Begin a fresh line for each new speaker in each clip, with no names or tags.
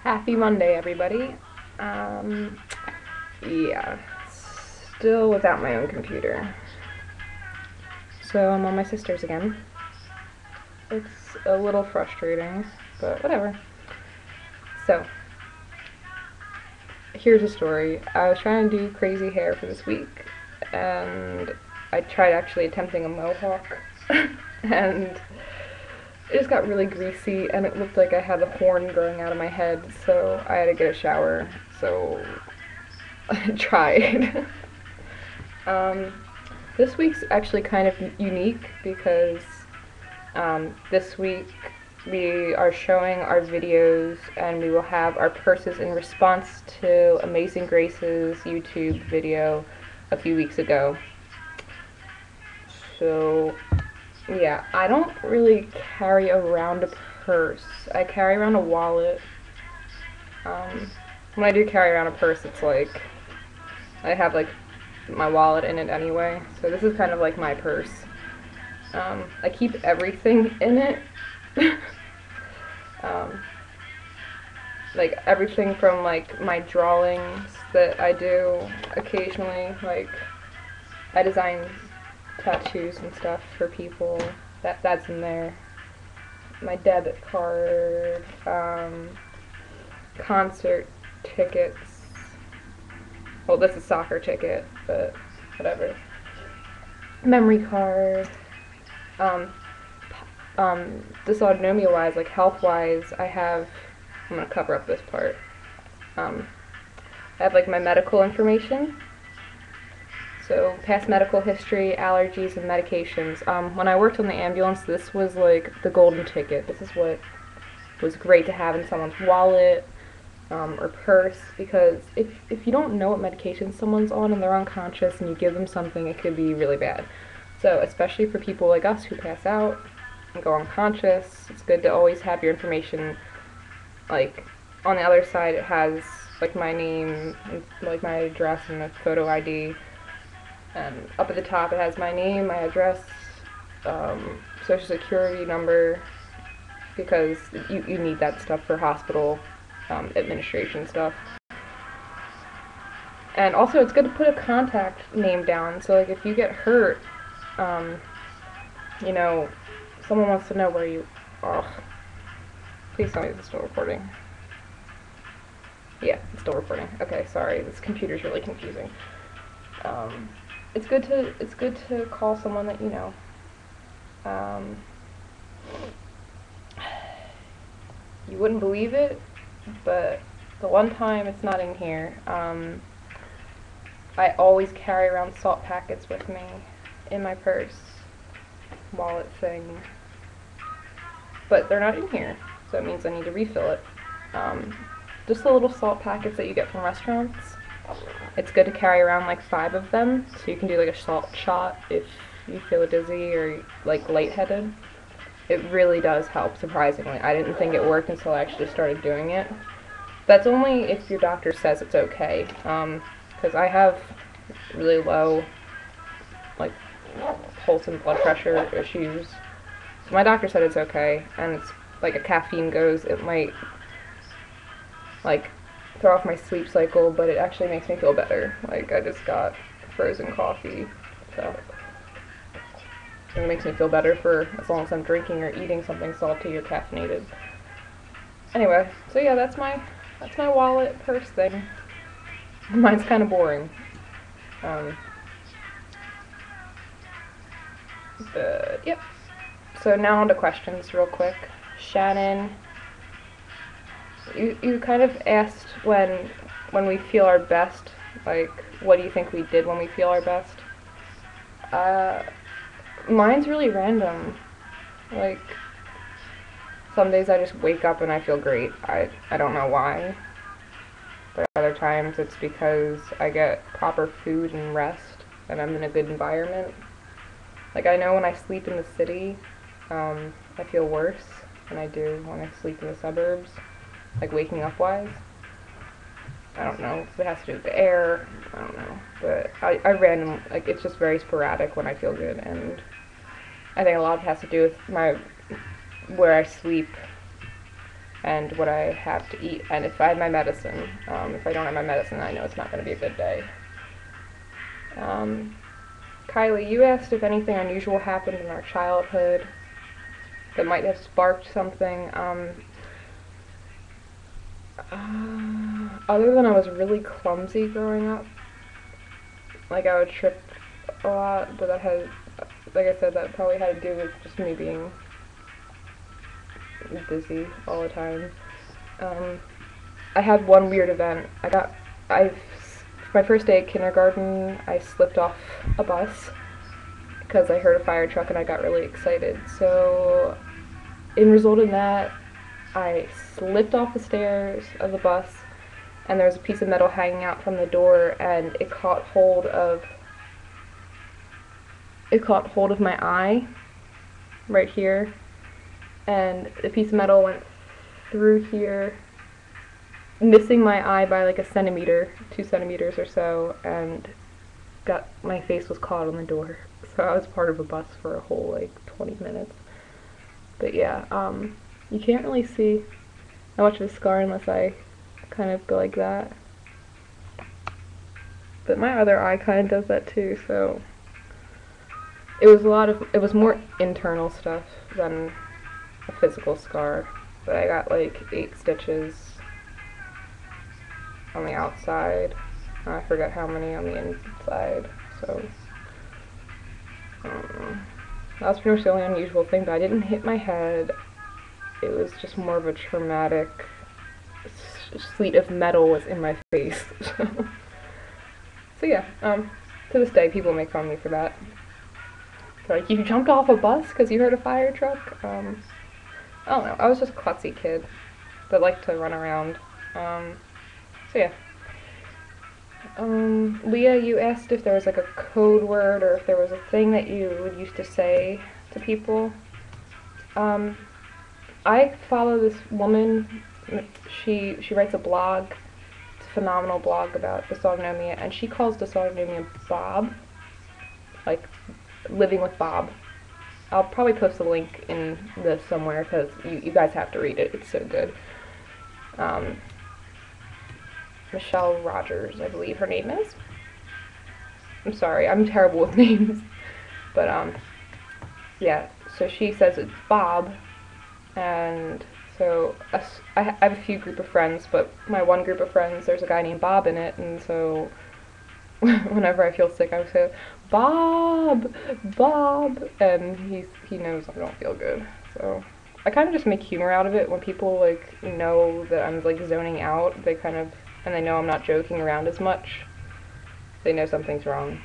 Happy Monday, everybody. Yeah, still without my own computer. So I'm on my sister's again. It's a little frustrating, but whatever. So, here's a story. I was trying to do crazy hair for this week, and I tried actually attempting a mohawk, and it just got really greasy, and it looked like I had a horn growing out of my head, so I had to get a shower. So I tried. um, this week's actually kind of unique because this week we are showing our videos and we will have our purses in response to Amazing Grace's YouTube video a few weeks ago. So yeah, I don't really carry around a purse. I carry around a wallet. When I do carry around a purse, it's like I have like my wallet in it anyway. So this is kind of like my purse. I keep everything in it. Like everything from like my drawings that I do occasionally. Like I design tattoos and stuff for people. That's in there. My debit card, concert tickets. Well, this is soccer ticket, but whatever. Memory card. Dysautonomia wise, like health wise, I'm gonna cover up this part. I have like my medical information. So past medical history, allergies, and medications. When I worked on the ambulance, this was like the golden ticket. This is what was great to have in someone's wallet or purse, because if you don't know what medication someone's on and they're unconscious and you give them something, it could be really bad. So especially for people like us who pass out and go unconscious, it's good to always have your information. Like on the other side, it has like my name, and, like my address and a photo ID. And up at the top, it has my name, my address, social security number, because you need that stuff for hospital administration stuff. And also, it's good to put a contact name down. So, like, if you get hurt, you know, someone wants to know where you. Oh, please tell me this is still recording. Yeah, it's still recording. Okay, sorry, this computer's really confusing. It's good to call someone that you know. You wouldn't believe it, but the one time it's not in here, I always carry around salt packets with me in my purse, wallet thing, but they're not in here, so it means I need to refill it. Just the little salt packets that you get from restaurants. It's good to carry around like 5 of them, so you can do like a salt shot if you feel dizzy or like lightheaded. It really does help, surprisingly. I didn't think it worked until I actually started doing it. That's only if your doctor says it's okay, because I have really low like pulse and blood pressure issues. So my doctor said it's okay, and it's like a caffeine goes, it might like throw off my sleep cycle, but it actually makes me feel better. Like I just got frozen coffee, so it makes me feel better for as long as I'm drinking or eating something salty or caffeinated. Anyway, so yeah, that's my wallet purse thing. Mine's kind of boring. But yep. So now on to questions real quick. Shannon, you kind of asked when we feel our best, like what do you think we did when we feel our best? Mine's really random. Like some days I just wake up and I feel great. I don't know why. But other times it's because I get proper food and rest and I'm in a good environment. Like I know when I sleep in the city, I feel worse than I do when I sleep in the suburbs. Like waking up wise. I don't know if it has to do with the air, I don't know. But I random, like it's just very sporadic when I feel good, and I think a lot of it has to do with where I sleep. and what I have to eat, and if I have my medicine. If I don't have my medicine, I know it's not going to be a good day. Kylie, you asked if anything unusual happened in our childhood that might have sparked something. Other than I was really clumsy growing up, like I would trip a lot, but that had, like I said, that probably had to do with just me being busy all the time. I had one weird event. My first day at kindergarten, I slipped off a bus because I heard a fire truck and I got really excited. So, in result in that, I slipped off the stairs of the bus, and there was a piece of metal hanging out from the door, and it caught hold of my eye right here, and the piece of metal went through here, missing my eye by like a centimeter, 2 centimeters or so, and my face was caught on the door. So I was part of a bus for a whole like 20 minutes. But yeah, you can't really see that much of a scar unless I kind of go like that. But my other eye kind of does that too, so it was more internal stuff than a physical scar. But I got like 8 stitches on the outside. I forget how many on the inside, so I don't know. That was pretty much the only unusual thing, but I didn't hit my head. It was just more of a traumatic sleet of metal was in my face. So yeah, to this day people make fun of me for that. They're like, you jumped off a bus because you heard a fire truck? I don't know, I was just a klutzy kid that liked to run around. So yeah. Leah, you asked if there was like a code word or if there was a thing that you would used to say to people. I follow this woman. She writes a blog. It's a phenomenal blog about dysautonomia, and she calls dysautonomia Bob, like living with Bob. I'll probably post a link in this somewhere because you guys have to read it. It's so good. Michelle Rogers, I believe her name is. I'm sorry, I'm terrible with names. But, yeah, so she says it's Bob, and so I have a few group of friends, but my one group of friends, there's a guy named Bob in it, and so whenever I feel sick, I would say, Bob! Bob! And he knows I don't feel good, so I kind of just make humor out of it. When people, like, know that I'm, like, zoning out, they kind of, and they know I'm not joking around as much, they know something's wrong.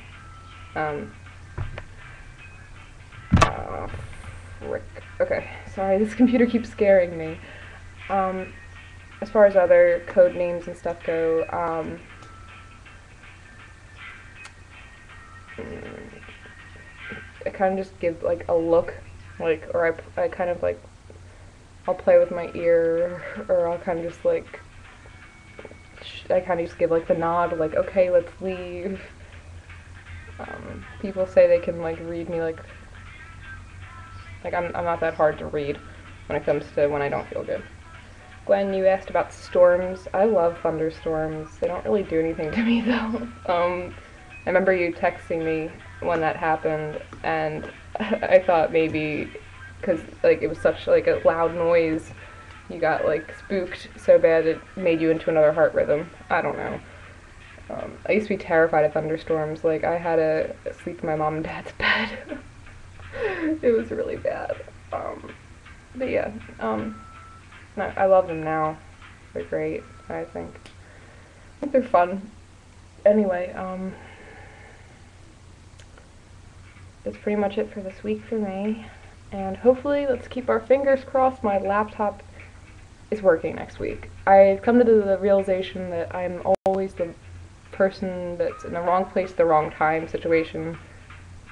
Frick. Okay, sorry, this computer keeps scaring me. As far as other code names and stuff go, I kind of just give, like, a look, like, or I kind of, like, I'll play with my ear, or I'll kind of just, like, I kind of just give, like, the nod, like, okay, let's leave. People say they can, like, read me, like I'm not that hard to read when it comes to when I don't feel good. Gwen, you asked about storms. I love thunderstorms. They don't really do anything to me, though. I remember you texting me when that happened, and I thought maybe, because, like, it was such, like, a loud noise, you got, like, spooked so bad it made you into another heart rhythm. I don't know. I used to be terrified of thunderstorms. Like, I had to sleep in my mom and dad's bed. It was really bad. But yeah, I love them now. They're great, I think. I think they're fun. Anyway, that's pretty much it for this week for me. And hopefully, let's keep our fingers crossed, my laptop is working next week. I've come to the realization that I'm always the person that's in the wrong place at the wrong time situation,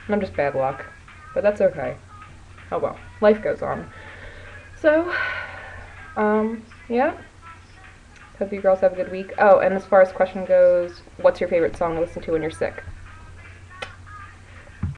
and I'm just bad luck. But that's okay. Oh well, life goes on. So, yeah. Hope you girls have a good week. Oh, and as far as the question goes, what's your favorite song to listen to when you're sick?